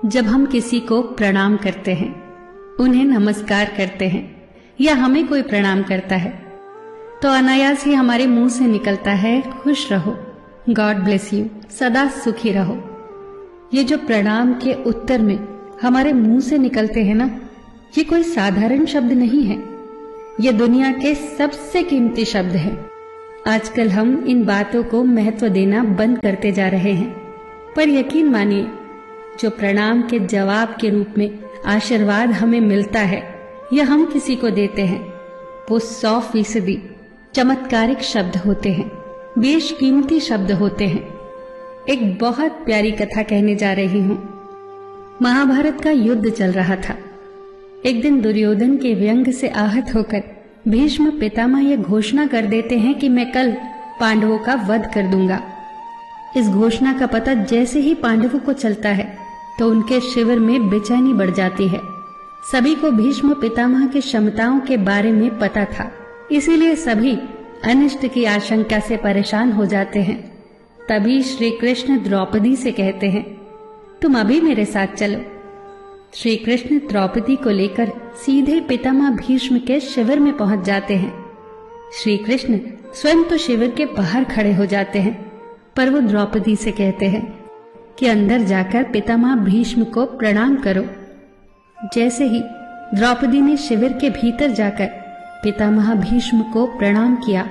जब हम किसी को प्रणाम करते हैं, उन्हें नमस्कार करते हैं या हमें कोई प्रणाम करता है, तो अनायास ही हमारे मुंह से निकलता है खुश रहो, गॉड ब्लेस यू, सदा सुखी रहो। ये जो प्रणाम के उत्तर में हमारे मुंह से निकलते हैं ना, ये कोई साधारण शब्द नहीं है, ये दुनिया के सबसे कीमती शब्द हैं। आजकल हम इन बातों को महत्व देना बंद करते जा रहे हैं, पर यकीन मानिए, जो प्रणाम के जवाब के रूप में आशीर्वाद हमें मिलता है या हम किसी को देते हैं, वो 100% चमत्कारिक शब्द होते हैं, बेशकीमती शब्द होते हैं। एक बहुत प्यारी कथा कहने जा रही हूं। महाभारत का युद्ध चल रहा था। एक दिन दुर्योधन के व्यंग से आहत होकर भीष्म पितामह यह घोषणा कर देते हैं कि मैं कल पांडवों का वध कर दूंगा। इस घोषणा का पता जैसे ही पांडवों को चलता है तो उनके शिविर में बेचैनी बढ़ जाती है। सभी को भीष्म पितामह की क्षमताओं के बारे में पता था, इसीलिए सभी अनिष्ट की आशंका से परेशान हो जाते हैं। तभी श्री कृष्ण द्रौपदी से कहते हैं, तुम अभी मेरे साथ चलो। श्री कृष्ण द्रौपदी को लेकर सीधे पितामह भीष्म के शिविर में पहुंच जाते हैं। श्री कृष्ण स्वयं तो शिविर के बाहर खड़े हो जाते हैं, पर वो द्रौपदी से कहते हैं कि अंदर जाकर पितामह भीष्म को प्रणाम करो। जैसे ही द्रौपदी ने शिविर के भीतर जाकर पितामह भीष्म को प्रणाम किया,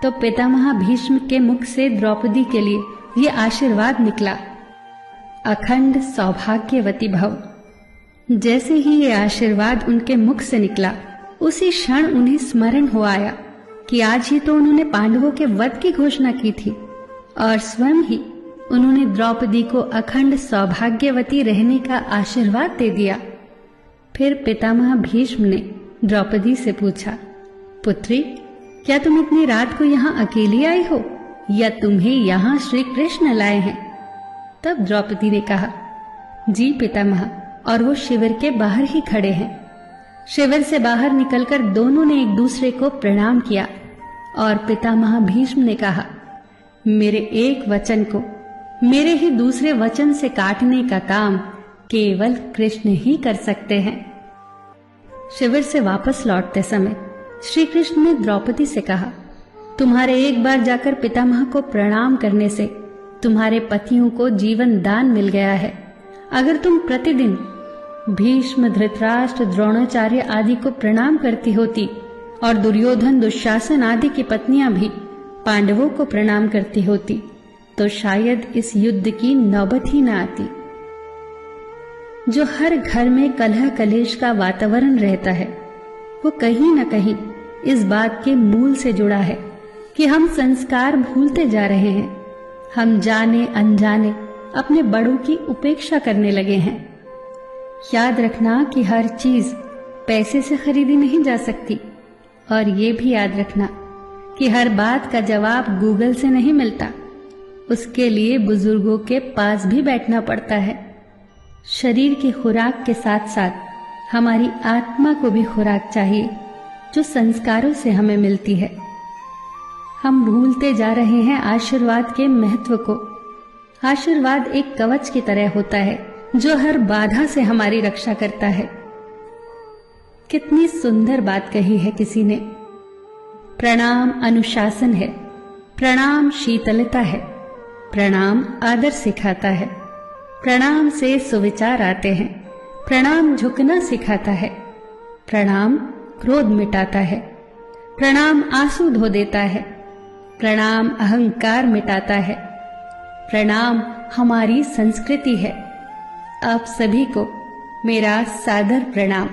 तो पितामह भीष्म के मुख से द्रौपदी के लिए ये आशीर्वाद निकला, अखंड सौभाग्यवती भव। जैसे ही ये आशीर्वाद उनके मुख से निकला, उसी क्षण उन्हें स्मरण हो आया कि आज ही तो उन्होंने पांडवों के वध की घोषणा की थी और स्वयं ही उन्होंने द्रौपदी को अखंड सौभाग्यवती रहने का आशीर्वाद दे दिया। फिर पितामह भीष्म ने द्रौपदी से पूछा, पुत्री, क्या तुम इतनी रात को यहाँ अकेली आई हो या तुम्हें यहाँ श्री कृष्ण लाए हैं? तब द्रौपदी ने कहा, जी पितामह, और वो शिविर के बाहर ही खड़े हैं। शिविर से बाहर निकलकर दोनों ने एक दूसरे को प्रणाम किया और पितामह भीष्म ने कहा, मेरे एक वचन को मेरे ही दूसरे वचन से काटने का काम केवल कृष्ण ही कर सकते हैं। शिविर से वापस लौटते समय श्री कृष्ण ने द्रौपदी से कहा, तुम्हारे एक बार जाकर पितामह को प्रणाम करने से तुम्हारे पतियों को जीवन दान मिल गया है। अगर तुम प्रतिदिन भीष्म, धृतराष्ट्र, द्रोणाचार्य आदि को प्रणाम करती होती और दुर्योधन, दुशासन आदि की पत्नियां भी पांडवों को प्रणाम करती होती, तो शायद इस युद्ध की नौबत ही न आती। जो हर घर में कलह कलेश का वातावरण रहता है, वो कहीं न कहीं इस बात के मूल से जुड़ा है कि हम संस्कार भूलते जा रहे हैं। हम जाने अनजाने अपने बड़ों की उपेक्षा करने लगे हैं। याद रखना कि हर चीज पैसे से खरीदी नहीं जा सकती, और ये भी याद रखना कि हर बात का जवाब गूगल से नहीं मिलता। उसके लिए बुजुर्गों के पास भी बैठना पड़ता है। शरीर की खुराक के साथ साथ हमारी आत्मा को भी खुराक चाहिए, जो संस्कारों से हमें मिलती है। हम भूलते जा रहे हैं आशीर्वाद के महत्व को। आशीर्वाद एक कवच की तरह होता है, जो हर बाधा से हमारी रक्षा करता है। कितनी सुंदर बात कही है किसी ने। प्रणाम अनुशासन है, प्रणाम शीतलता है, प्रणाम आदर सिखाता है, प्रणाम से सुविचार आते हैं, प्रणाम झुकना सिखाता है, प्रणाम क्रोध मिटाता है, प्रणाम आंसू धो देता है, प्रणाम अहंकार मिटाता है, प्रणाम हमारी संस्कृति है। आप सभी को मेरा सादर प्रणाम।